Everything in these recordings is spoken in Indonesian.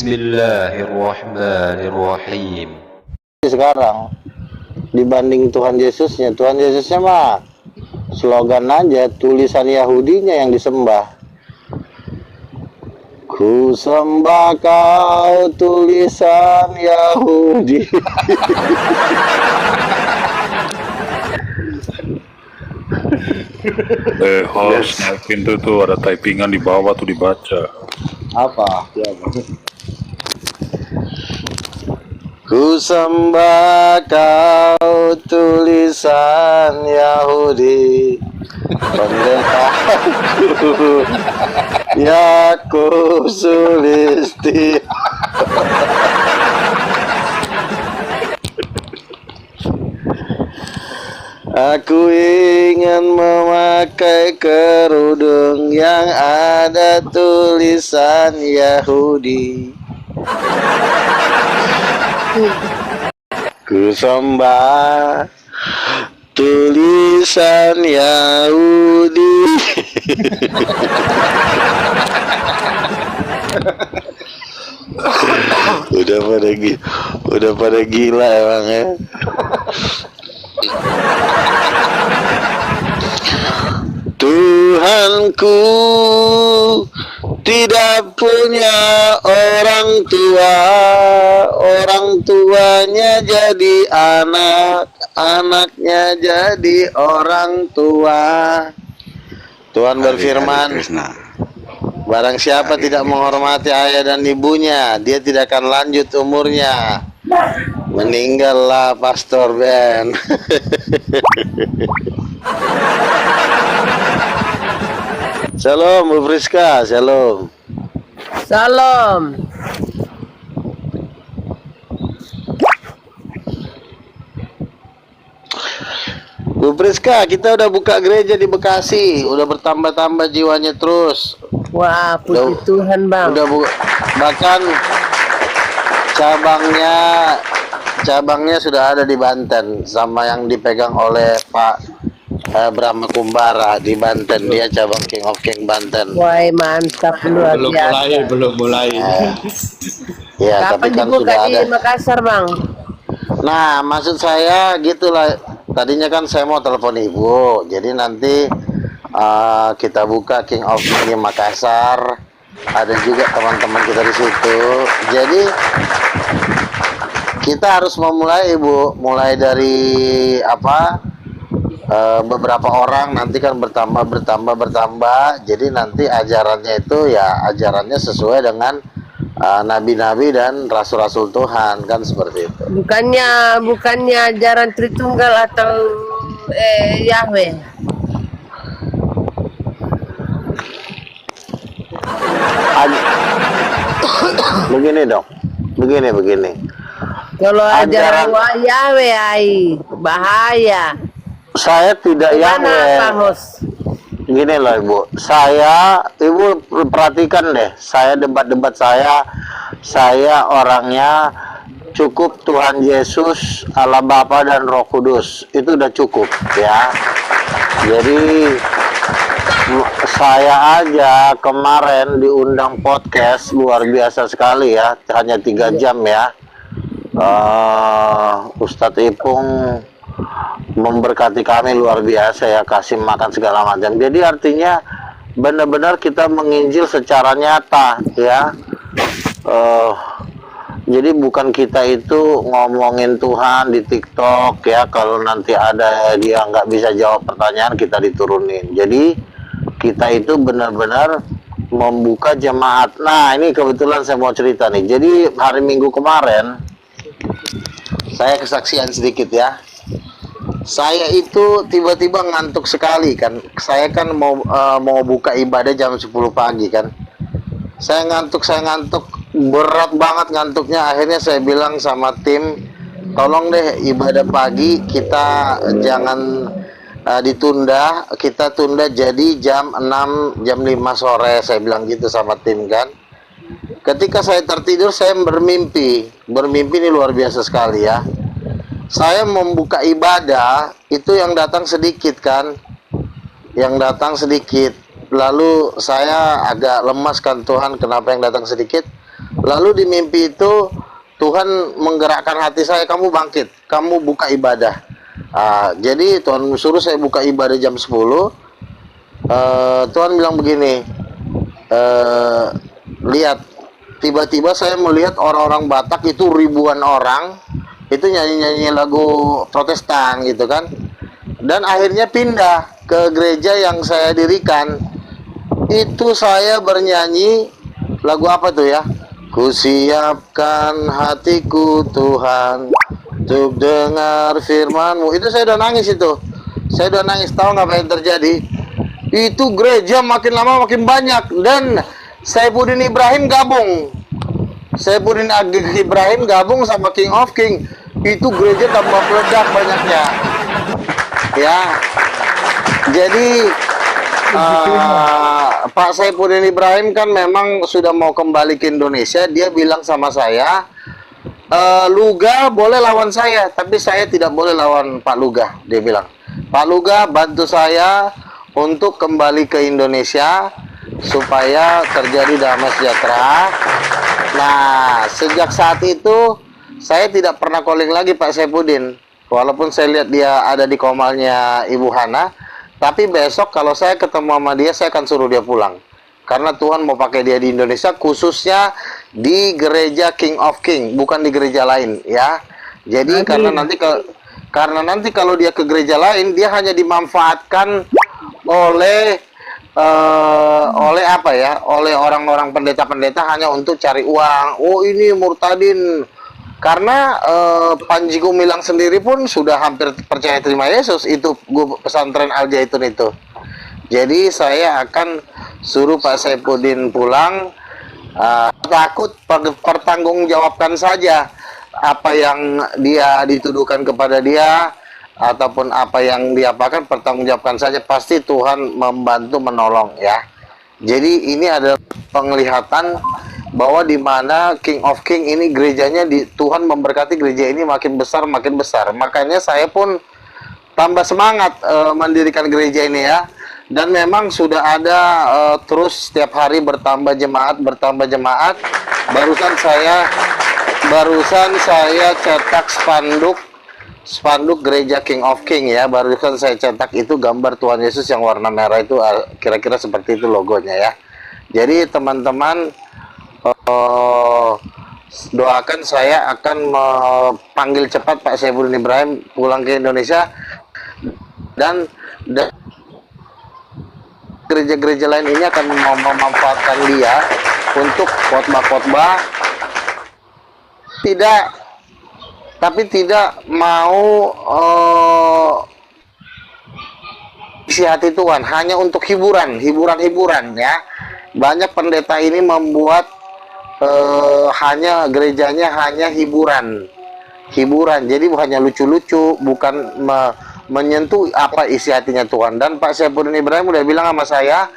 Bismillahirrahmanirrahim. Sekarang dibanding Tuhan Yesusnya mah slogan aja, tulisan Yahudinya yang disembah. Ku sembah kau tulisan Yahudi. Host naikin tuh ada typingan di bawah tuh dibaca. Apa? Ya, ku sembah kau tulisan Yahudi, pendetaku Yakub Sulisti. Aku ingin memakai kerudung yang ada tulisan Yahudi. Ku sembah tulisan Yahudi. udah pada gila emang ya. Tuhanku tidak punya orang tua, orang tuanya jadi anak, anaknya jadi orang tua. Tuhan berfirman, barang siapa tidak menghormati ayah dan ibunya, dia tidak akan lanjut umurnya. Meninggallah Pastor Ben. Shalom Bu Friska, shalom. Salam. Bu Friska, kita udah buka gereja di Bekasi, udah bertambah-tambah jiwanya terus. Wah, puji Tuhan Bang. Udah bahkan cabangnya sudah ada di Banten, sama yang dipegang oleh Pak Brahma Kumbara di Banten, dia cabang King of King Banten. Wah, mantap luar biasa. Belum mulai. Ya, Kapan tapi kan dibuka sudah di ada. Makassar Bang? Nah, maksud saya gitulah. Tadinya kan saya mau telepon Ibu, jadi nanti kita buka King of King di Makassar. Ada juga teman-teman kita di situ. Jadi kita harus memulai Ibu, mulai dari beberapa orang, nanti kan bertambah. Jadi nanti ajarannya itu ya ajarannya sesuai dengan nabi-nabi dan rasul-rasul Tuhan, kan seperti itu. Bukannya ajaran Tritunggal atau Yahweh. Begini dong, begini. Kalau ajaran Yahweh bahaya. Saya tidak Yahweh. Pak Hos? Gini loh Ibu, Ibu perhatikan deh, saya debat saya orangnya cukup Tuhan Yesus, Allah Bapa dan Roh Kudus, itu udah cukup ya. Jadi saya aja kemarin diundang podcast luar biasa sekali ya, hanya 3 jam ya. Ustadz Ipung memberkati kami luar biasa ya, kasih makan segala macam. Jadi artinya benar-benar kita menginjil secara nyata ya. Jadi bukan kita itu ngomongin Tuhan di TikTok ya, kalau nanti ada dia nggak bisa jawab pertanyaan kita diturunin. Jadi kita itu benar-benar membuka jemaat. Nah ini kebetulan saya mau cerita nih. Jadi hari Minggu kemarin saya kesaksian sedikit ya. Saya itu tiba-tiba ngantuk sekali kan. Saya kan mau buka ibadah jam 10 pagi kan. Saya ngantuk, berat banget ngantuknya. Akhirnya saya bilang sama tim, tolong deh ibadah pagi kita jangan ditunda, kita tunda jadi jam 6, jam 5 sore. Saya bilang gitu sama tim kan. Ketika saya tertidur, saya bermimpi ini luar biasa sekali ya. Saya membuka ibadah, itu yang datang sedikit kan, lalu saya agak lemas kan, Tuhan kenapa yang datang sedikit. Lalu di mimpi itu Tuhan menggerakkan hati saya, kamu bangkit, kamu buka ibadah. Jadi Tuhan suruh saya buka ibadah jam 10. Tuhan bilang begini, lihat, tiba-tiba saya melihat orang-orang Batak itu ribuan orang, itu nyanyi-nyanyi lagu Protestan gitu kan. Dan akhirnya pindah ke gereja yang saya dirikan. Itu saya bernyanyi lagu apa tuh ya? Kusiapkan hatiku Tuhan untuk dengar firman-Mu. Itu saya udah nangis itu. Saya udah nangis, tahu nggak apa yang terjadi? Itu gereja makin lama makin banyak, dan Saifuddin Ibrahim gabung. Saifuddin Ibrahim gabung sama King of King. Itu gereja tambah meledak banyaknya. Ya. Jadi Pak Saifuddin Ibrahim kan memang sudah mau kembali ke Indonesia. Dia bilang sama saya, Luga boleh lawan saya, tapi saya tidak boleh lawan Pak Luga. Dia bilang, Pak Luga bantu saya untuk kembali ke Indonesia supaya terjadi damai sejahtera. Nah, sejak saat itu saya tidak pernah calling lagi Pak Saifuddin, walaupun saya lihat dia ada di komalnya Ibu Hana. Tapi besok kalau saya ketemu sama dia, saya akan suruh dia pulang, karena Tuhan mau pakai dia di Indonesia, khususnya di gereja King of King, bukan di gereja lain ya. Jadi karena nanti kalau dia ke gereja lain, dia hanya dimanfaatkan oleh apa ya, oleh orang-orang pendeta-pendeta hanya untuk cari uang. Oh, ini murtadin. Karena Panji Gumilang sendiri pun sudah hampir percaya terima Yesus, itu pesantren Al Zaitun itu. Jadi saya akan suruh Pak Saifuddin pulang, takut pertanggungjawabkan saja apa yang dia dituduhkan kepada dia, ataupun apa yang diapakan, pertanggungjawabkan saja, pasti Tuhan membantu menolong ya. Jadi ini adalah penglihatan bahwa di mana King of King ini gerejanya, Tuhan memberkati gereja ini makin besar makin besar. Makanya saya pun tambah semangat mendirikan gereja ini ya. Dan memang sudah ada terus setiap hari bertambah jemaat. Barusan saya cetak spanduk gereja King of King ya. Barusan saya cetak itu gambar Tuhan Yesus yang warna merah itu, kira-kira seperti itu logonya ya. Jadi teman-teman, doakan saya akan panggil cepat Pak Saifuddin Ibrahim pulang ke Indonesia, dan gereja-gereja lain ini akan memanfaatkan dia untuk khotbah-khotbah, tapi tidak mau isi hati Tuhan, hanya untuk hiburan ya. Banyak pendeta ini membuat gerejanya hanya hiburan. Jadi hanya lucu-lucu, bukan menyentuh apa isi hatinya Tuhan. Dan Pak Saifuddin Ibrahim udah bilang sama saya,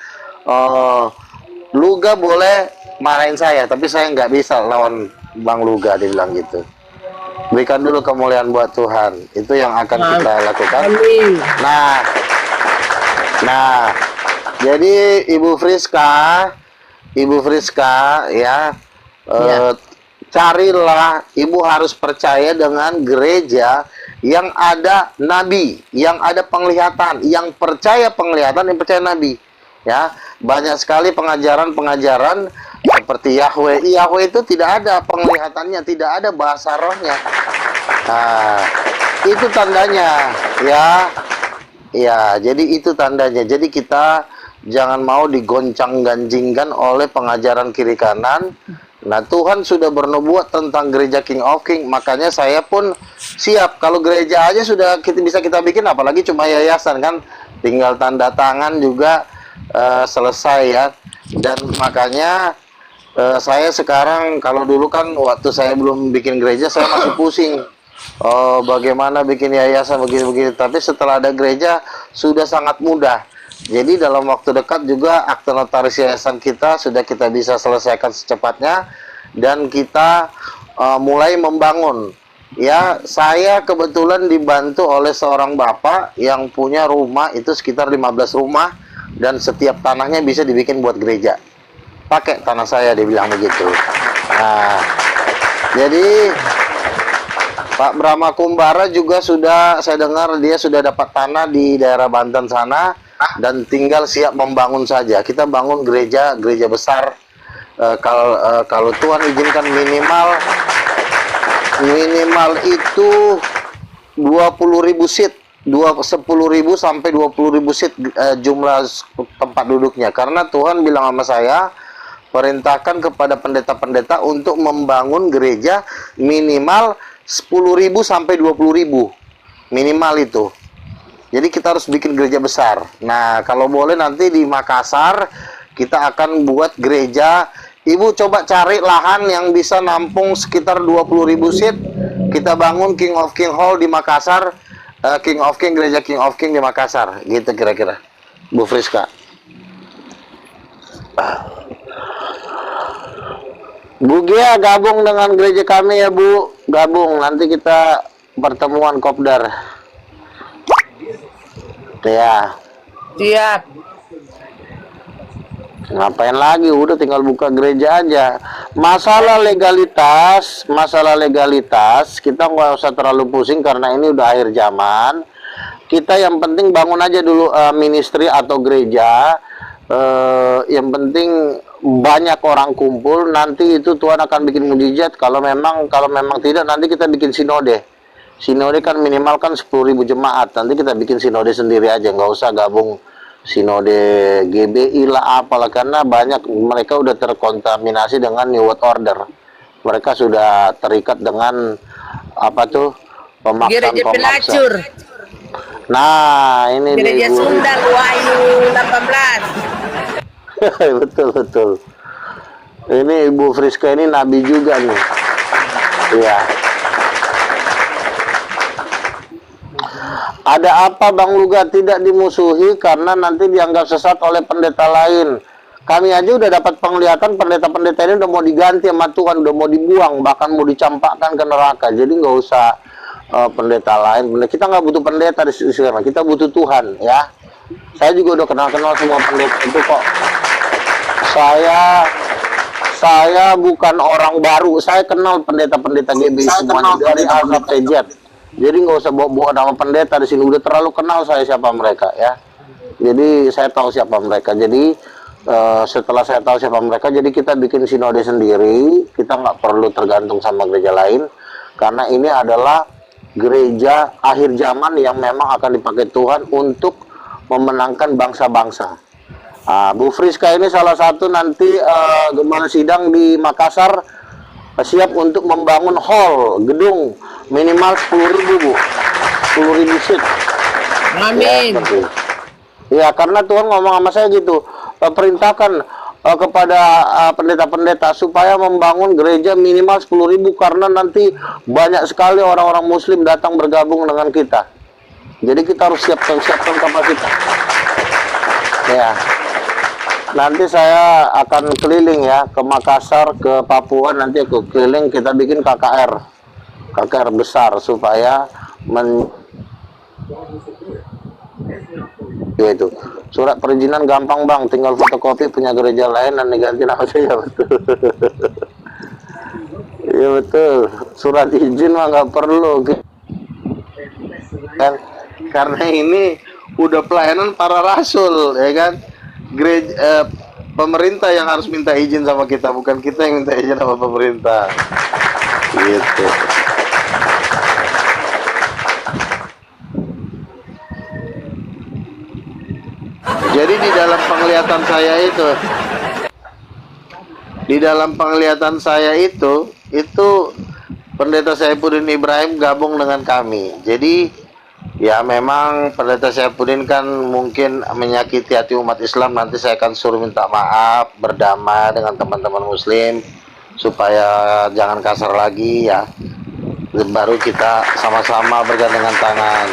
Luga boleh marahin saya, tapi saya nggak bisa lawan Bang Luga, dia bilang gitu. Berikan dulu kemuliaan buat Tuhan, itu yang akan kita lakukan. Nah, jadi Ibu Friska ya, carilah, Ibu harus percaya dengan gereja yang ada nabi, yang ada penglihatan, yang percaya penglihatan, yang percaya nabi ya. Banyak sekali pengajaran seperti Yahweh itu tidak ada penglihatannya, tidak ada bahasa rohnya. Nah, itu tandanya ya, jadi itu tandanya. Jadi kita jangan mau digoncang-ganjingkan oleh pengajaran kiri kanan. Nah, Tuhan sudah bernubuat tentang gereja King of King, makanya saya pun siap. Kalau gereja aja sudah bisa kita bikin, apalagi cuma yayasan kan, tinggal tanda tangan juga selesai ya. Dan makanya saya sekarang, kalau dulu kan waktu saya belum bikin gereja, saya masih pusing bagaimana bikin yayasan begini-begini. Tapi setelah ada gereja sudah sangat mudah. Jadi dalam waktu dekat juga akte notaris yayasan kita sudah kita bisa selesaikan secepatnya, dan kita mulai membangun. Ya, saya kebetulan dibantu oleh seorang bapak yang punya rumah itu sekitar 15 rumah, dan setiap tanahnya bisa dibikin buat gereja. Pakai tanah saya, dia bilang begitu. Nah, jadi Pak Brahma Kumbara juga sudah, saya dengar dia sudah dapat tanah di daerah Banten sana dan tinggal siap membangun saja. Kita bangun gereja besar. Kalau Tuhan izinkan minimal itu 20.000 seat, 10.000 sampai 20.000 seat jumlah tempat duduknya. Karena Tuhan bilang sama saya, perintahkan kepada pendeta-pendeta untuk membangun gereja minimal 10.000 sampai 20.000 minimal itu. Jadi kita harus bikin gereja besar. Nah, kalau boleh nanti di Makassar kita akan buat gereja. Ibu coba cari lahan yang bisa nampung sekitar 20.000 seat. Kita bangun King of King Hall di Makassar, gereja King of King di Makassar, gitu kira-kira. Bu Friska. Bu Gia gabung dengan gereja kami ya Bu, gabung nanti kita pertemuan kopdar. Ya. Siap. Ngapain lagi? Udah tinggal buka gereja aja. Masalah legalitas kita nggak usah terlalu pusing karena ini udah akhir zaman. Kita yang penting bangun aja dulu ministry atau gereja. Yang penting banyak orang kumpul, nanti itu Tuhan akan bikin mujizat. Kalau memang tidak, nanti kita bikin sinode kan minimal kan 10.000 jemaat, nanti kita bikin sinode sendiri aja, nggak usah gabung sinode GBI lah apalah, karena banyak mereka udah terkontaminasi dengan New World Order, mereka sudah terikat dengan apa tuh Gereja pelacur. Nah ini Gereja Sunda Wahyu 18. betul. Ini Ibu Friska ini nabi juga nih. Iya. Ada apa Bang Luga tidak dimusuhi karena nanti dianggap sesat oleh pendeta lain? Kami aja udah dapat penglihatan pendeta-pendeta ini udah mau diganti sama Tuhan, udah mau dibuang, bahkan mau dicampakkan ke neraka. Jadi nggak usah pendeta lain. Kita nggak butuh pendeta di sini, kita butuh Tuhan ya. Saya juga udah kenal semua pendeta itu kok. Saya bukan orang baru, saya kenal pendeta-pendeta GBI semuanya dari A sampai Z. Jadi nggak usah bawa nama pendeta di sini, udah terlalu kenal saya siapa mereka ya. Jadi saya tahu siapa mereka. Jadi setelah saya tahu siapa mereka, jadi kita bikin sinode sendiri. Kita nggak perlu tergantung sama gereja lain, karena ini adalah gereja akhir zaman yang memang akan dipakai Tuhan untuk memenangkan bangsa-bangsa. Bu Friska ini salah satu nanti gembala sidang di Makassar siap untuk membangun hall, gedung minimal 10.000 Bu, 10.000 seat. Amin. Ya, karena Tuhan ngomong sama saya gitu, perintahkan kepada pendeta-pendeta supaya membangun gereja minimal 10.000 karena nanti banyak sekali orang-orang Muslim datang bergabung dengan kita. Jadi kita harus siapkan kapasitas. Ya. Nanti saya akan keliling ya ke Makassar, ke Papua, nanti aku keliling, kita bikin KKR besar supaya itu surat perizinan gampang Bang, tinggal fotokopi punya gereja lain dan diganti nama saya. Betul. Iya betul, surat izin mah nggak perlu kan, karena ini udah pelayanan para rasul ya kan. Gereja pemerintah yang harus minta izin sama kita, bukan kita yang minta izin sama pemerintah gitu. Jadi di dalam penglihatan saya itu pendeta Saifuddin Ibrahim gabung dengan kami. Jadi ya memang pendeta Saifuddin kan mungkin menyakiti hati umat Islam. Nanti saya akan suruh minta maaf, berdamai dengan teman-teman Muslim supaya jangan kasar lagi ya. Baru kita sama-sama bergandengan tangan.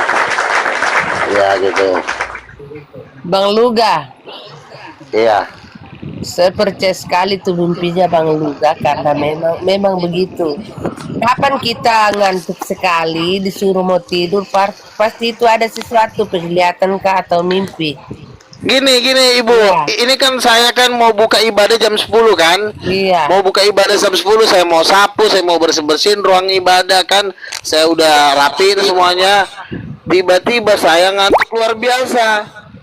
Ya gitu. Bang Luga. Iya. Saya percaya sekali tuh mimpinya Bang Luga karena memang begitu. Kapan kita ngantuk sekali disuruh mau tidur, pasti itu ada sesuatu penglihatan kah atau mimpi. Gini Ibu, Iya. ini kan saya kan mau buka ibadah jam 10 kan? Iya. Mau buka ibadah jam 10, saya mau sapu, saya mau bersih-bersihin ruang ibadah kan. Saya udah rapiin semuanya. Tiba-tiba saya ngantuk luar biasa.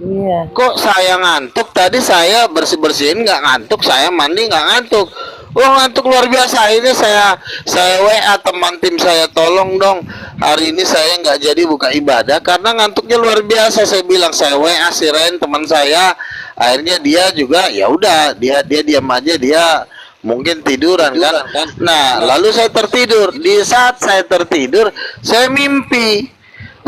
Iya. Kok saya ngantuk? Tadi saya bersih-bersihin nggak ngantuk, saya mandi nggak ngantuk. Wah, ngantuk luar biasa. Ini saya WA teman tim saya, tolong dong. Hari ini saya nggak jadi buka ibadah karena ngantuknya luar biasa. Saya bilang, saya WA si Ren teman saya. Akhirnya dia juga ya udah, dia diam aja, dia mungkin tiduran kan. Nah, lalu saya tertidur. Di saat saya tertidur, saya mimpi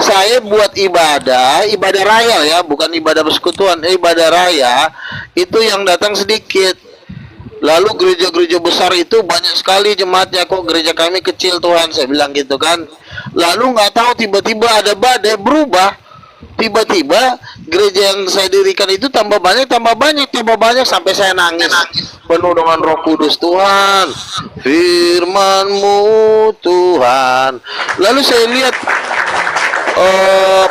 saya buat ibadah raya ya, bukan ibadah persekutuan, ibadah raya itu yang datang sedikit. Lalu gereja-gereja besar itu banyak sekali jemaatnya, kok gereja kami kecil Tuhan, saya bilang gitu kan. Lalu nggak tahu tiba-tiba ada badai berubah. Tiba-tiba gereja yang saya dirikan itu tambah banyak sampai saya nangis. Penuh dengan Roh Kudus, Tuhan, firman-Mu Tuhan. Lalu saya lihat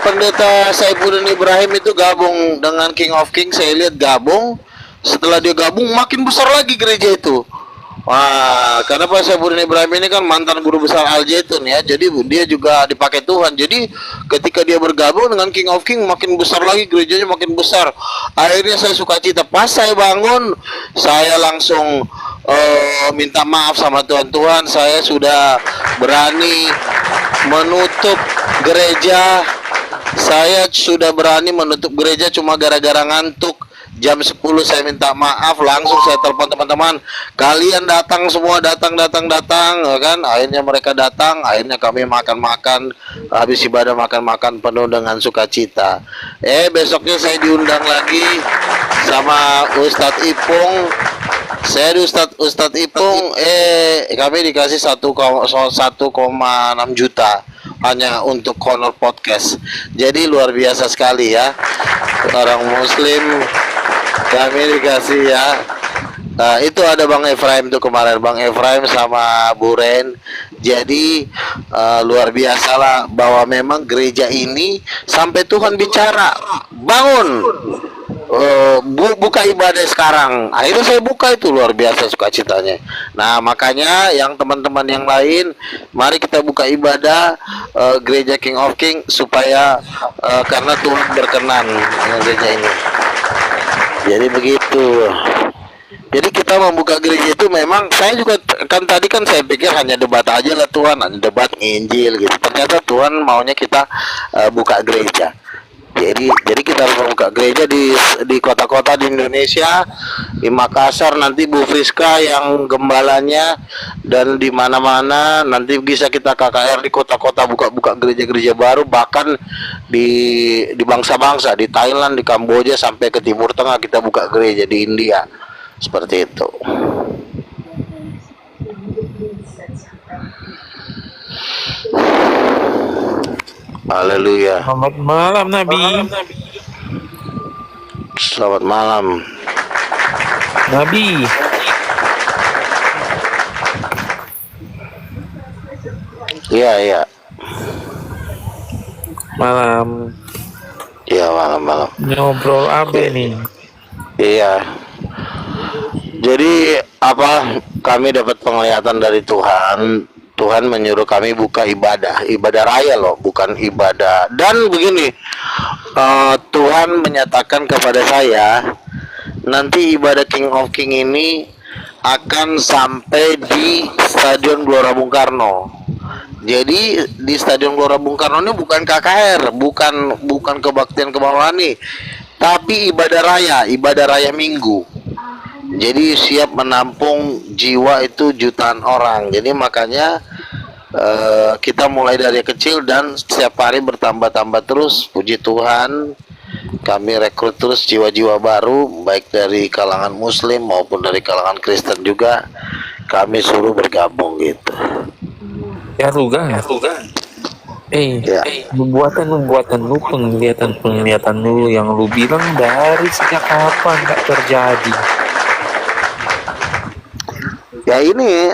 pendeta Saifuddin Ibrahim itu gabung dengan King of Kings. Saya lihat gabung. Setelah dia gabung makin besar lagi gereja itu. Wah, karena Pak Saifuddin Ibrahim ini kan mantan guru besar Al Zaitun ya. Jadi dia juga dipakai Tuhan. Jadi ketika dia bergabung dengan King of Kings makin besar lagi gerejanya, makin besar. Akhirnya saya sukacita. Pas saya bangun, saya langsung minta maaf sama Tuhan. Saya sudah berani menutup gereja. Saya sudah berani menutup gereja cuma gara-gara ngantuk. Jam 10 saya minta maaf, langsung saya telepon teman-teman, kalian datang semua, datang ya kan. Akhirnya mereka datang, akhirnya kami makan-makan, habis ibadah makan-makan penuh dengan sukacita. Besoknya saya diundang lagi sama Ustadz Ipung. Saya di Ustadz Ipung, kami dikasih 1,6 juta hanya untuk honor podcast. Jadi luar biasa sekali ya, orang Muslim kami dikasih ya. Nah, itu ada Bang Efraim tuh kemarin, Bang Efraim sama Bu Ren. Jadi luar biasa lah bahwa memang gereja ini sampai Tuhan bicara, bangun, buka ibadah sekarang. Akhirnya saya buka, itu luar biasa sukacitanya. Nah, makanya yang teman-teman yang lain, mari kita buka ibadah gereja King of King supaya karena Tuhan berkenan dengan gereja ini. Jadi begitu. Jadi kita membuka gereja itu memang, saya juga kan tadi kan saya pikir hanya debat aja lah Tuhan, hanya debat Injil gitu. Ternyata Tuhan maunya kita buka gereja. Jadi kita harus membuka gereja di kota-kota di Indonesia, di Makassar nanti Bu Friska yang gembalanya, dan di mana-mana nanti bisa kita KKR di kota-kota buka gereja-gereja baru, bahkan di bangsa-bangsa, di Thailand, di Kamboja, sampai ke Timur Tengah kita buka gereja, di India. Seperti itu. Haleluya. Selamat malam Nabi. Selamat malam. Nabi. Iya. Malam. Iya, malam. Ngobrol apa nih? Iya. Jadi kami dapat penglihatan dari Tuhan. Tuhan menyuruh kami buka ibadah raya loh, bukan ibadah. Dan begini, Tuhan menyatakan kepada saya, nanti ibadah King of King ini akan sampai di Stadion Gelora Bung Karno. Jadi di Stadion Gelora Bung Karno ini bukan KKR, bukan kebaktian kebawahan, tapi ibadah raya Minggu. Jadi siap menampung jiwa itu jutaan orang. Jadi makanya kita mulai dari kecil dan setiap hari bertambah terus. Puji Tuhan, kami rekrut terus jiwa-jiwa baru, baik dari kalangan Muslim maupun dari kalangan Kristen juga. Kami suruh bergabung gitu. Ya Ruga. Ya. Nubuatan lu, penglihatan lu yang lu bilang dari sejak kapan gak terjadi? Ya ini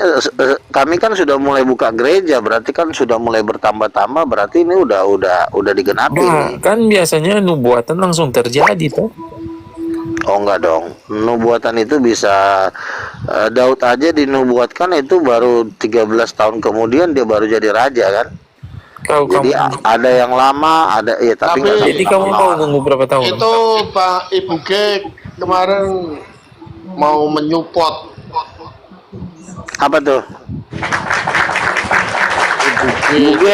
kami kan sudah mulai buka gereja, berarti kan sudah mulai bertambah, berarti ini udah digenapi. Nah, kan biasanya nubuatan langsung terjadi tuh. Oh enggak dong. Nubuatan itu bisa Daud aja dinubuatkan itu baru 13 tahun kemudian dia baru jadi raja kan. Kau Jadi kamu ada yang lama, ada ya tapi nggak jadi sampai kamu mau lama. nunggu berapa tahun? Itu Pak Ibu G kemarin mau menyupport Apa tuh? Ibu G Ibu G.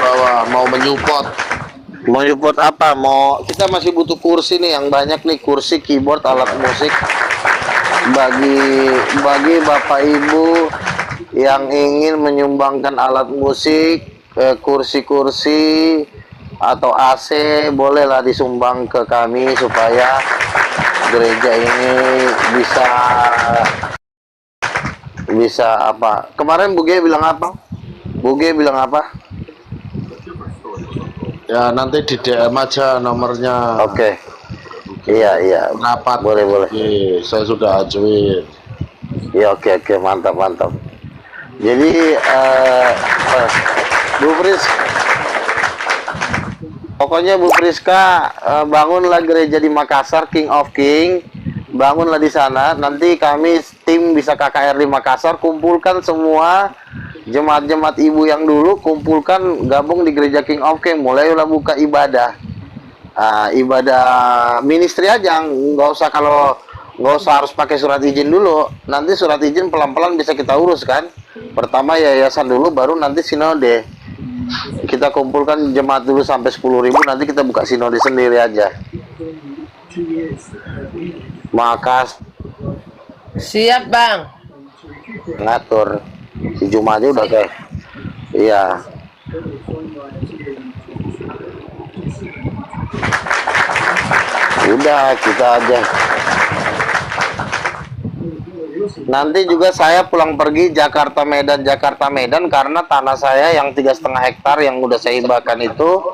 bahwa mau menyupport. Mau support apa? Mau kita masih butuh kursi nih yang banyak nih, kursi, keyboard, alat musik bagi Bapak Ibu yang ingin menyumbangkan alat musik, kursi-kursi atau AC bolehlah disumbang ke kami supaya gereja ini bisa apa? Kemarin Bu G bilang apa? Bu G bilang apa? Ya nanti di DM aja nomornya. Oke. Iya. Rapat. Boleh. Oke, saya sudah ajuin. Ya oke, mantap. Jadi Bu Friska, pokoknya Bu Friska bangunlah gereja di Makassar, King of King, bangunlah di sana. Nanti kami tim bisa KKR di Makassar, kumpulkan semua jemaat-jemaat ibu yang dulu, kumpulkan gabung di gereja King of King, mulailah buka ibadah. Ibadah ministry aja, nggak usah harus pakai surat izin dulu. Nanti surat izin pelan-pelan bisa kita urus kan. Pertama yayasan dulu, baru nanti sinode. Kita kumpulkan jemaat dulu sampai 10.000, nanti kita buka sinode sendiri aja. Makas Siap bang. ngatur. Si Juma aja udah kayak iya. Udah kita aja. Nanti juga saya pulang pergi Jakarta Medan karena tanah saya yang 3,5 hektar yang udah saya hibahkan itu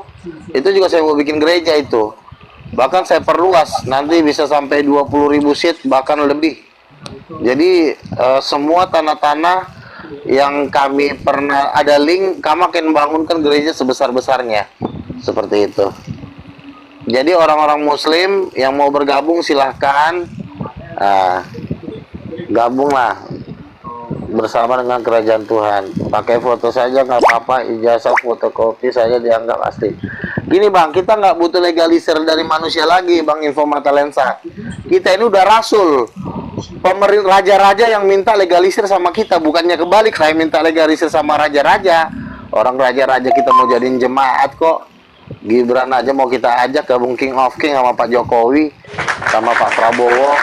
juga saya mau bikin gereja itu. Bahkan saya perluas, nanti bisa sampai 20.000 seat bahkan lebih. Jadi semua tanah-tanah yang kami pernah ada link, kami akan bangunkan gereja sebesar-besarnya. Seperti itu. Jadi orang-orang muslim yang mau bergabung silahkan gabunglah bersama dengan kerajaan Tuhan. Pakai foto saja nggak apa-apa, ijazah fotokopi saja dianggap asli. Gini bang, kita nggak butuh legalisir dari manusia lagi bang, Info Mata Lensa. Kita ini udah rasul. Pemerintah raja-raja yang minta legalisir sama kita, bukannya kebalik, saya minta legalisir sama raja-raja. Orang raja-raja kita mau jadiin jemaat kok. Gibran aja mau kita ajak gabung King of King sama Pak Jokowi, sama Pak Prabowo.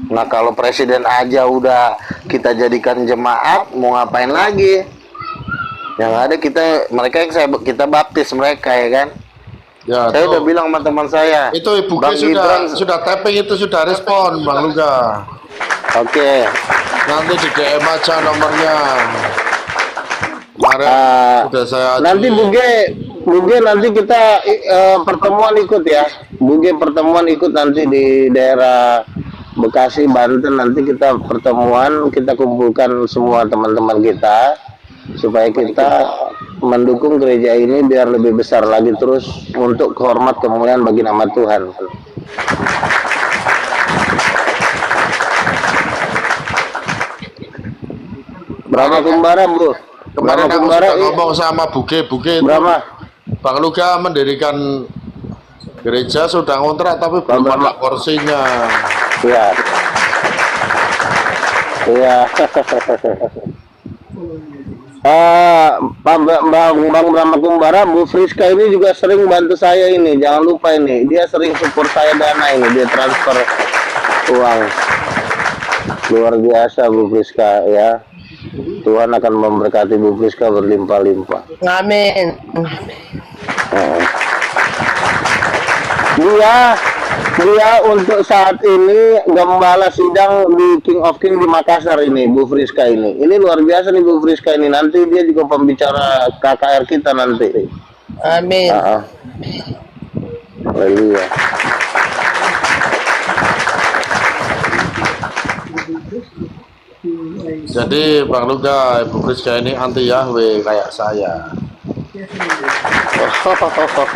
Nah kalau presiden aja udah kita jadikan jemaat, mau ngapain lagi? Yang ada mereka yang kita baptis mereka ya kan? Ya, Saya udah bilang sama teman saya. Itu Ibu Bang G Gibran sudah tapping, itu sudah respon Bang Luga. Oke. Nanti di DM aja nomornya. Kemarin sudah saya ajuin. Nanti Bu G nanti kita pertemuan ikut ya. Bu G pertemuan ikut nanti di daerah Bekasi, Banten. Nanti kita pertemuan, kita kumpulkan semua teman-teman kita supaya kita mendukung gereja ini biar lebih besar lagi terus untuk hormat kemuliaan bagi nama Tuhan. Berapa kumbara Bu? Kemarin Berapa aku kumbara? sudah ngomong sama Bu G itu Berapa? Bang Luga mendirikan gereja sudah ngontrak tapi belum ada kursinya. Iya. Bang Brahma Kumbara, Bu Friska ini juga sering bantu saya ini. Jangan lupa ini, dia sering support saya dana ini, dia transfer uang. Luar biasa Bu Friska ya. Tuhan akan memberkati Bu Friska berlimpah-limpah. Amin. Dia untuk saat ini gembala sidang di King of King di Makassar ini, Bu Friska ini. Ini luar biasa nih Bu Friska ini. Nanti dia juga pembicara KKR kita nanti. Amin. Haleluya. Jadi Bang Luga, Ibu Friska ini anti Yahweh kayak saya. Oh,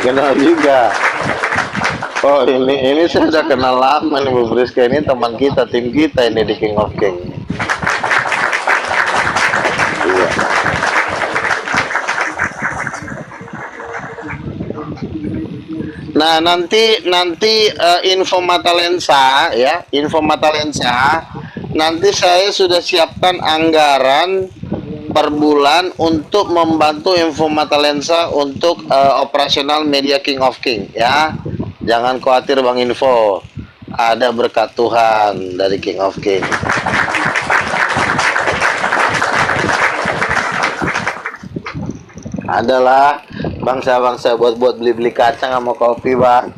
kenal juga. Oh, ini saya udah kenal lama nih Bu Friska, ini teman kita, tim kita ini di King of King. Iya. Nah, nanti info mata lensa ya, info mata lensa. Nanti saya sudah siapkan anggaran per bulan untuk membantu info mata lensa untuk operasional media King of King ya. Jangan khawatir Bang Info, ada berkat Tuhan dari King of King. Adalah bangsa-bangsa buat beli-beli kacang sama kopi Bang.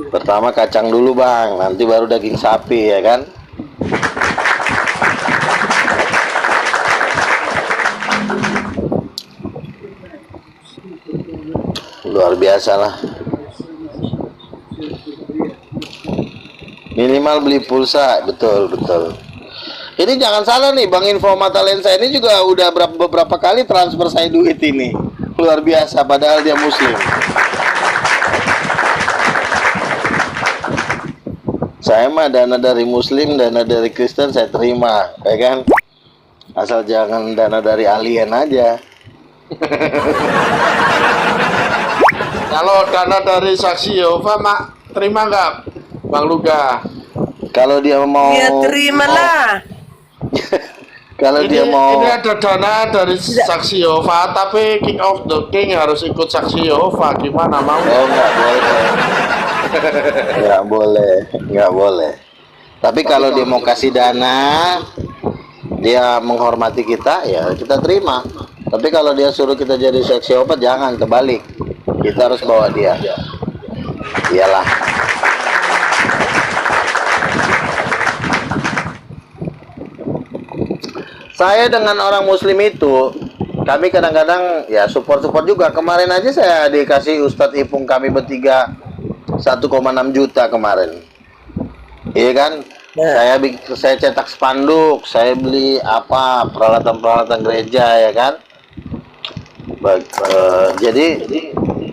Pertama kacang dulu Bang, nanti baru daging sapi ya kan. Luar biasa lah. Minimal beli pulsa, betul. Ini jangan salah nih, Bang Info Mata Lensa ini juga udah beberapa kali transfer saya duit ini. Luar biasa, padahal dia muslim. Saya mah dana dari muslim, dana dari Kristen saya terima, ya kan? Asal jangan dana dari alien aja. Kalau dana dari saksi Yehova mak terima nggak Bang Luga? Kalau dia mau Ya terimalah. kalau Ini, dia mau ini ada dana dari saksi Yehova, tapi King of the King harus ikut saksi Yehova. Gimana mau? oh nggak boleh. Tapi kalau dia mau kasih dana, dia menghormati kita, ya kita terima. Tapi kalau dia suruh kita jadi saksi obat, jangan, terbalik. Kita harus bawa dia. Iyalah. Saya dengan orang muslim itu, kami kadang-kadang ya support juga. Kemarin aja saya dikasih Ustadz Ipung kami bertiga 1,6 juta kemarin. Iya kan? Saya cetak spanduk, saya beli apa peralatan gereja ya kan.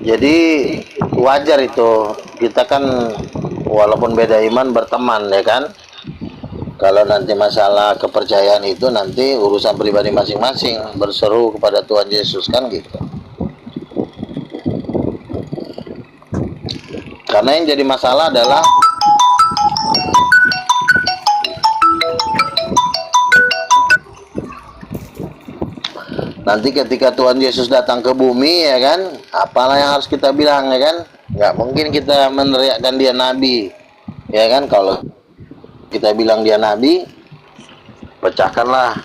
Jadi wajar itu, kita kan walaupun beda iman berteman ya kan. Kalau nanti masalah kepercayaan itu nanti urusan pribadi masing-masing, berseru kepada Tuhan Yesus kan gitu. Karena yang jadi masalah adalah nanti ketika Tuhan Yesus datang ke bumi ya kan, apalah yang harus kita bilang ya kan? Nggak mungkin kita meneriakkan dia nabi ya kan. Kalau kita bilang dia nabi, pecahkanlah,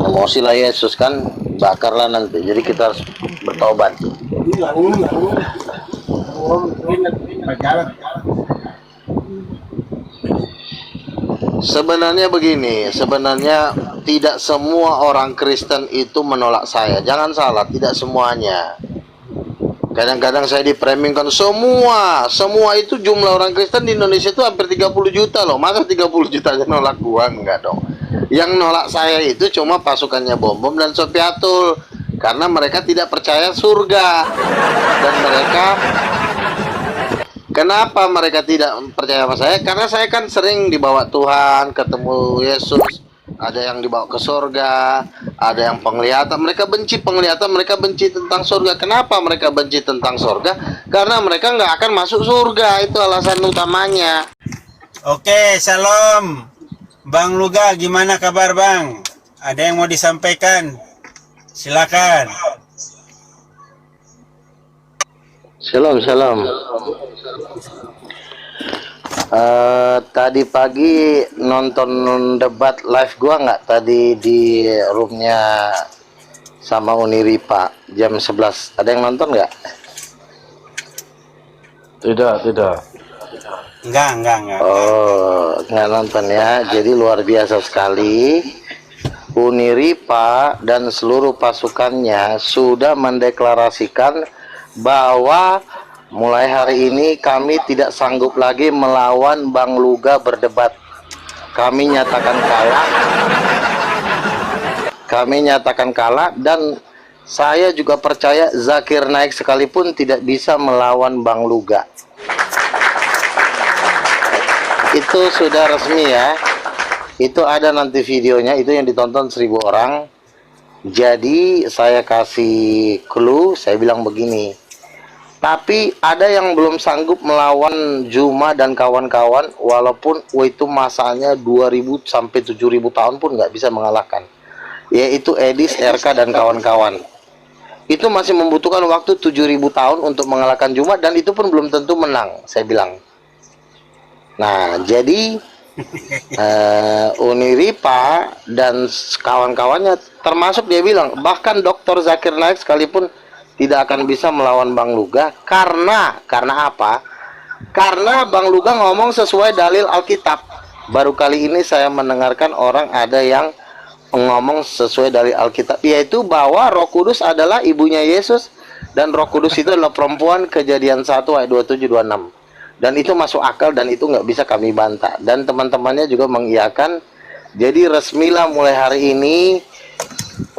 emosilah Yesus kan, bakarlah nanti. Jadi kita harus bertobat. Sebenarnya begini, sebenarnya tidak semua orang Kristen itu menolak saya. Jangan salah, tidak semuanya. Kadang-kadang saya dipramingkan semua itu jumlah orang Kristen di Indonesia itu hampir 30 juta loh. Masa 30 juta aja nolak gua? Enggak dong. Yang nolak saya itu cuma pasukannya Bom dan Sopiatul, karena mereka tidak percaya surga. Dan mereka, kenapa mereka tidak percaya sama saya? Karena saya kan sering dibawa Tuhan, ketemu Yesus. Ada yang dibawa ke surga, ada yang penglihatan. Mereka benci penglihatan, mereka benci tentang surga. Kenapa mereka benci tentang surga? Karena mereka nggak akan masuk surga. Itu alasan utamanya. Oke, shalom. Bang Luga, gimana kabar Bang? Ada yang mau disampaikan? Silakan. Shalom. Tadi pagi nonton debat live gua nggak tadi di roomnya sama Uniripa jam 11. Ada yang nonton nggak? Tidak. Enggak. Oh, nggak nonton ya. Jadi luar biasa sekali. Uniripa dan seluruh pasukannya sudah mendeklarasikan bahwa mulai hari ini kami tidak sanggup lagi melawan Bang Luga berdebat. Kami nyatakan kalah. Kami nyatakan kalah, dan saya juga percaya Zakir Naik sekalipun tidak bisa melawan Bang Luga. Itu sudah resmi ya. Itu ada nanti videonya, itu yang ditonton 1000 orang. Jadi saya kasih clue, saya bilang begini. Tapi ada yang belum sanggup melawan Juma dan kawan-kawan, walaupun itu masanya 2000 sampai 7000 tahun pun nggak bisa mengalahkan. Yaitu Edis, RK dan kawan-kawan. Itu masih membutuhkan waktu 7000 tahun untuk mengalahkan Juma, dan itu pun belum tentu menang, saya bilang. Nah, jadi Uniripa dan kawan-kawannya, termasuk dia bilang, bahkan Dr. Zakir Naik sekalipun tidak akan bisa melawan Bang Luga. Karena apa? Karena Bang Luga ngomong sesuai dalil Alkitab. Baru kali ini saya mendengarkan orang ada yang ngomong sesuai dalil Alkitab, yaitu bahwa Roh Kudus adalah ibunya Yesus, dan Roh Kudus itu adalah perempuan. Kejadian 1 ayat 27-26. Dan itu masuk akal, dan itu nggak bisa kami bantah. Dan teman-temannya juga mengiyakan. Jadi resmilah mulai hari ini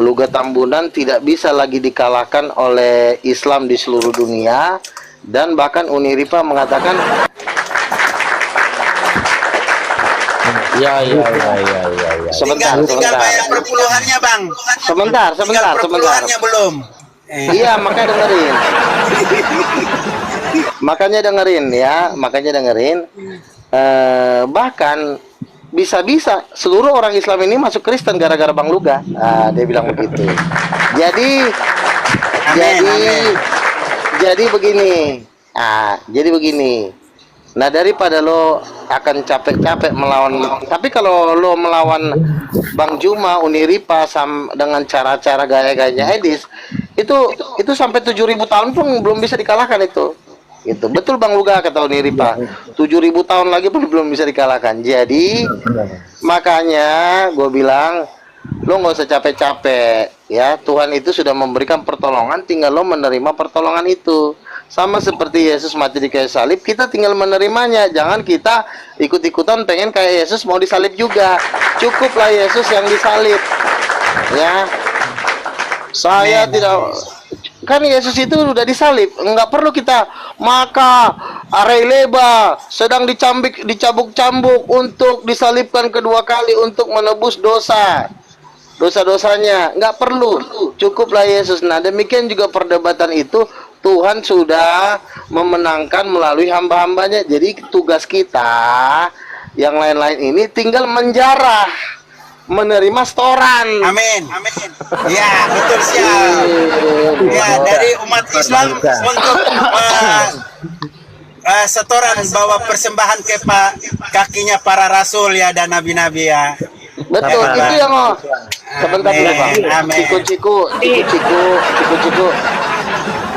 Luga Tambunan tidak bisa lagi dikalahkan oleh Islam di seluruh dunia. Dan bahkan Uniripa mengatakan, Ya. sebentar, Tinggal bayar perpuluhannya, Bang. sebentar. Perpuluhannya belum. Iya, makanya dengerin. Makanya dengerin. Bahkan bisa-bisa seluruh orang Islam ini masuk Kristen gara-gara Bang Luga. Dia bilang begitu. Jadi begini. Nah, daripada lo akan capek-capek melawan, tapi kalau lo melawan Bang Juma, Uniripa dengan cara-cara gaya-gayanya Edis, itu sampai 7000 tahun pun belum bisa dikalahkan itu. Itu betul Bang Luga kata Uniripa. 7000 tahun lagi pun belum bisa dikalahkan. Jadi makanya gue bilang, lo nggak usah capek-capek ya. Tuhan itu sudah memberikan pertolongan, tinggal lo menerima pertolongan itu. Sama seperti Yesus mati di kayu salib, kita tinggal menerimanya. Jangan kita ikut-ikutan pengen kayak Yesus mau disalib juga. Cukuplah Yesus yang disalib. Ya. Saya tidak, kan Yesus itu udah disalib, nggak perlu kita maka Areleba sedang dicambuk-cambuk untuk disalibkan kedua kali untuk menebus dosa-dosanya. Nggak perlu, cukuplah Yesus. Nah, demikian juga perdebatan itu Tuhan sudah memenangkan melalui hamba-hambanya. Jadi tugas kita yang lain-lain ini tinggal menjarah, menerima setoran. Amin. Ya, betul siap. Ya, dari umat Islam untuk setoran bawa persembahan ke kakinya para rasul ya, dan nabi-nabi ya. Betul, itu yang sebentar dulu Bang.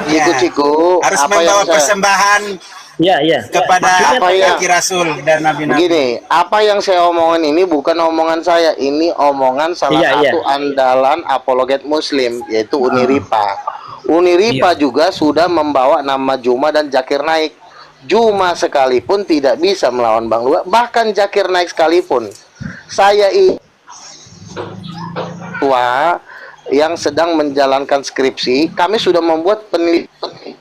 Ciku-ciku. Harus membawa persembahan kepada kaki rasul dan nabi-nabi. Begini, apa yang saya omongin ini bukan omongan saya, ini omongan salah satu andalan apologet Muslim, yaitu Uniripa. Uniripa juga sudah membawa nama Juma dan Zakir Naik. Juma sekalipun tidak bisa melawan Bang Luga, bahkan Zakir Naik sekalipun. Saya yang sedang menjalankan skripsi, kami sudah membuat penelitian.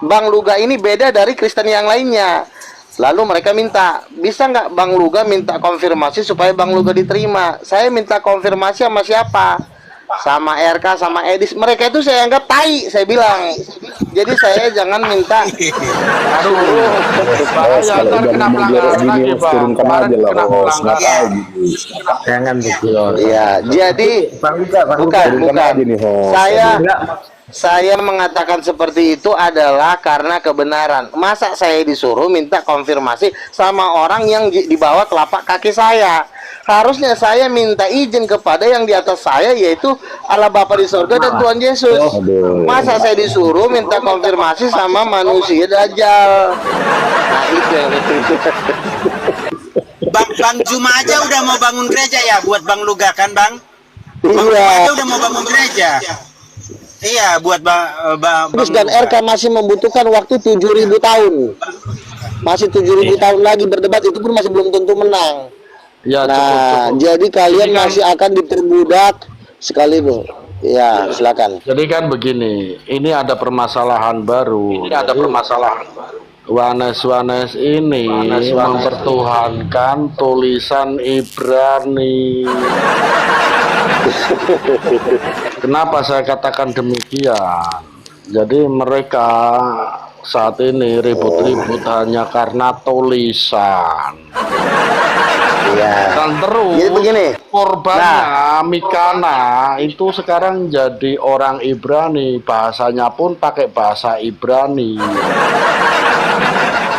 Bang Luga ini beda dari Kristen yang lainnya. Lalu mereka minta, bisa nggak Bang Luga minta konfirmasi supaya Bang Luga diterima? Saya minta konfirmasi sama siapa? Sama RK, sama Edis. Mereka itu saya anggap tai, saya bilang. Jadi saya jangan minta. Kena pelanggaran lagi, Bang. Kena pelanggaran. Jangan begitu. Iya, jadi bukan. Saya mengatakan seperti itu adalah karena kebenaran. Masa saya disuruh minta konfirmasi sama orang yang di bawah telapak kaki saya? Harusnya saya minta izin kepada yang di atas saya, yaitu Allah Bapa di surga dan Tuhan Yesus. Masa saya disuruh minta konfirmasi sama manusia Dajjal? Nah, itu yang itu. Bang Juma aja udah mau bangun gereja ya buat Bang Luga kan, Bang? Bang Juma aja udah mau bangun gereja. Iya, buat Bang dan Luga. RK masih membutuhkan waktu 7.000 tahun. Masih 7.000 tahun lagi berdebat, itu pun masih belum tentu menang. Ya, Nah, cukup. jadi kalian Ini kan- masih akan diperbudak sekali, Bu. Ya, silakan. Jadi kan begini, ini ada permasalahan baru. Wanes ini mempertuhankan tulisan Ibrani. Kenapa saya katakan demikian? Jadi mereka saat ini ribut-ribut hanya karena tulisan. Iya. Dan terus Jadi begini. korbannya Mikana itu sekarang jadi orang Ibrani, bahasanya pun pakai bahasa Ibrani.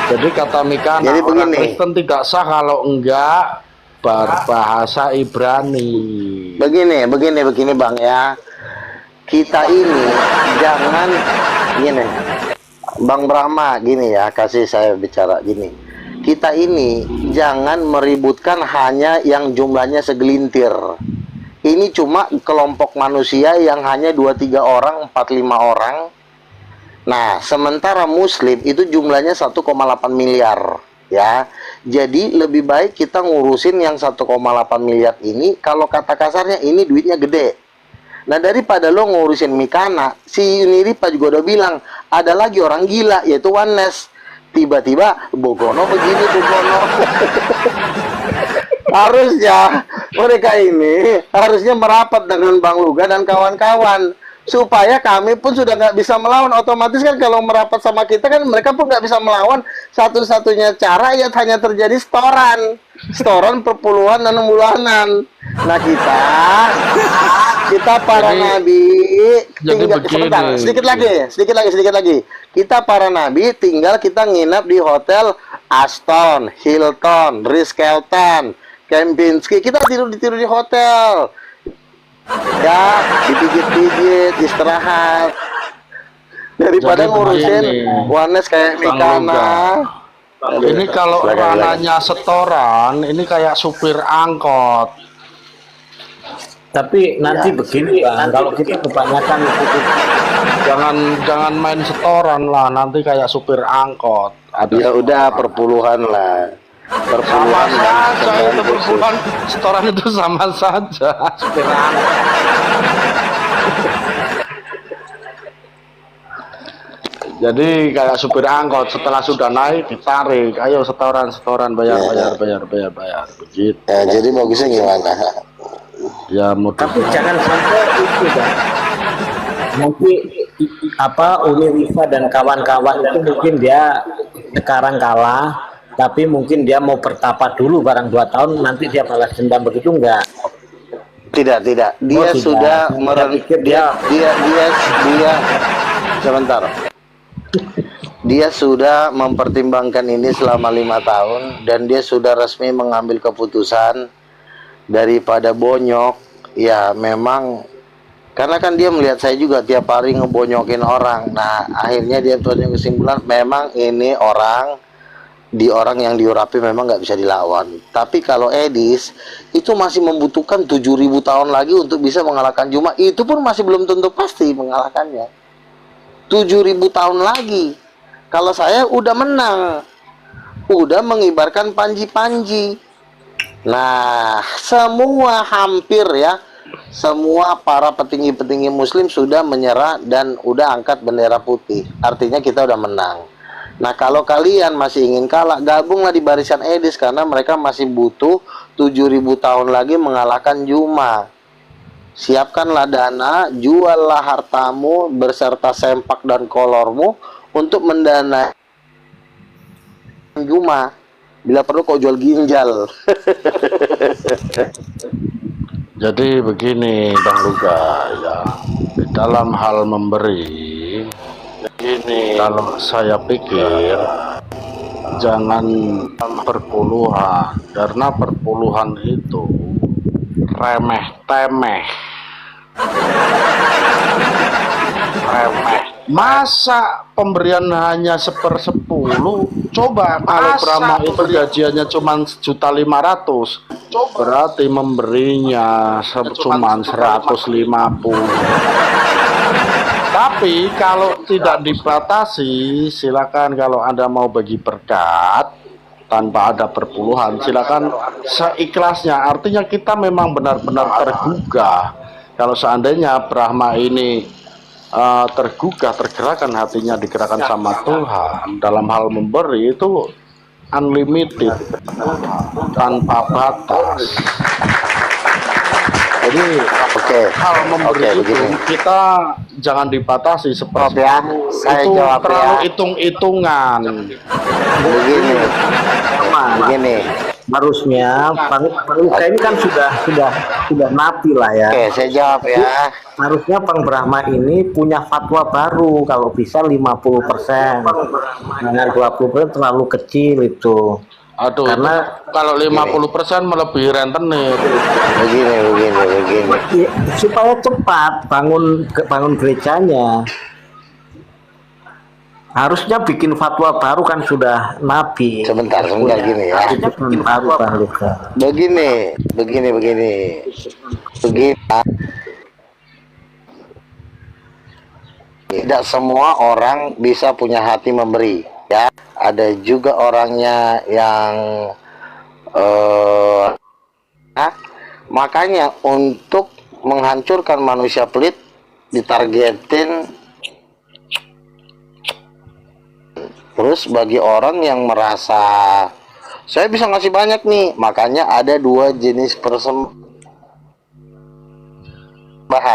Jadi kata Mikana, Jadi orang begini. Kristen tidak sah kalau enggak berbahasa Ibrani. Begini Bang ya. Kita ini jangan gini. Bang Brahma gini ya, kasih saya bicara gini. Kita ini jangan meributkan hanya yang jumlahnya segelintir. Ini cuma kelompok manusia yang hanya 2-3 orang, 4-5 orang. Nah, sementara Muslim itu jumlahnya 1,8 miliar. Ya, jadi lebih baik kita ngurusin yang 1,8 miliar ini. Kalau kata kasarnya ini duitnya gede. Nah, daripada lo ngurusin Mikana, si Uniripa juga udah bilang ada lagi orang gila yaitu Wanes. Tiba-tiba Bogono begini Bogono. Harusnya mereka ini harusnya merapat dengan Bang Luga dan kawan-kawan supaya kami pun sudah nggak bisa melawan. Otomatis kan kalau merapat sama kita kan mereka pun nggak bisa melawan. Satu-satunya cara ya hanya terjadi setoran per puluhan dan bulanan. Nah, kita para nabi tinggal sebentar, sedikit lagi. Kita para nabi tinggal kita nginap di hotel Aston, Hilton, Ritz-Carlton, Kempinski. Kita tidur di hotel. Ya, dipijit-pijit, istirahat. Daripada Jadi ngurusin begini, Wanes kayak Bang Mikana. Ini kalau Silakan. rananya setoran, ini kayak supir angkot. Tapi nanti begini Bang, kalau kita kebanyakan Jangan main setoran lah, nanti kayak supir angkot. Ya udah perpuluhan lah. Sama Perpuluhan dan saja itu khusus. perpuluhan, setoran itu sama saja supir angkot. Jadi kayak supir angkot, setelah sudah naik ditarik, ayo setoran bayar begitu. Ya, jadi bagusnya gimana? Ya mudah. tapi jangan sampai itu Bang. Nanti Uni Rifa dan kawan-kawan itu mungkin dia sekarang kalah, tapi mungkin dia mau bertapa dulu barang 2 tahun, nanti dia balas dendam, begitu enggak? Tidak. Dia tidak. sudah Saya pikir dia sebentar. Dia sudah mempertimbangkan ini selama 5 tahun dan dia sudah resmi mengambil keputusan daripada bonyok. Ya memang karena kan dia melihat saya juga tiap hari ngebonyokin orang. Nah, akhirnya dia punya kesimpulan memang ini orang yang diurapi memang nggak bisa dilawan. Tapi kalau Edis itu masih membutuhkan 7.000 tahun lagi untuk bisa mengalahkan Juma. Itu pun masih belum tentu pasti mengalahkannya. 7.000 tahun lagi. Kalau saya udah menang, udah mengibarkan panji-panji. Nah, semua para petinggi-petinggi Muslim sudah menyerah dan udah angkat bendera putih. Artinya kita udah menang. Nah, kalau kalian masih ingin kalah, gabunglah di barisan Edis karena mereka masih butuh 7.000 tahun lagi mengalahkan Juma. Siapkanlah dana, juallah hartamu berserta sempak dan kolormu untuk mendanai Juma. Bila perlu kau jual ginjal. Jadi begini Bang Luga ya, dalam hal memberi, kalau saya pikir jangan perpuluhan, karena perpuluhan itu remeh-temeh. Masa pemberian hanya 1/10? Coba kalau Brahma itu gajiannya cuma 1.500.000, berarti memberinya cuma 150. Tapi kalau tidak dibatasi, silakan kalau Anda mau bagi berkat tanpa ada perpuluhan, silakan seikhlasnya. Artinya kita memang benar-benar tergugah. Kalau seandainya Brahma ini tergugah, tergerakkan hatinya, digerakkan sama Tuhan dalam hal memberi, itu unlimited, tanpa batas. Jadi hal memberi itu kita jangan dibatasi seperti saya itu, jawab terlalu ya. hitung-hitungan. Begini, Harusnya Bang Luka ini kan sudah napi lah ya. oke, saya jawab ya. Harusnya Bang Brahma ini punya fatwa baru, kalau bisa 50%. Dengan 20% terlalu kecil itu. Aduh, Karena kalau 50% melebihi rentenir. Begini. ya, supaya cepat bangun gerejanya. Harusnya bikin fatwa baru, kan sudah nabi. Sebentar gini ya. Harusnya bikin fatwa Bang Luka. Begini. Tidak semua orang bisa punya hati memberi, ya. Ada juga orangnya yang makanya untuk menghancurkan manusia pelit ditargetin. Terus bagi orang yang merasa saya bisa ngasih banyak nih, makanya ada dua jenis persembahan.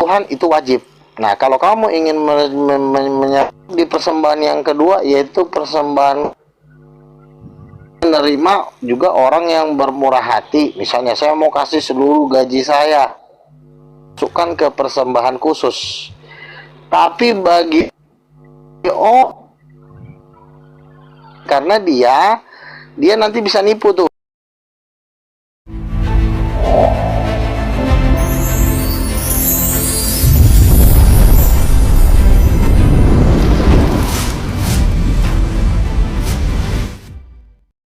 Tuhan itu wajib. Nah, kalau kamu ingin di persembahan yang kedua, yaitu persembahan menerima juga orang yang bermurah hati. Misalnya saya mau kasih seluruh gaji saya, masukkan ke persembahan khusus. Tapi bagi karena dia nanti bisa nipu tuh.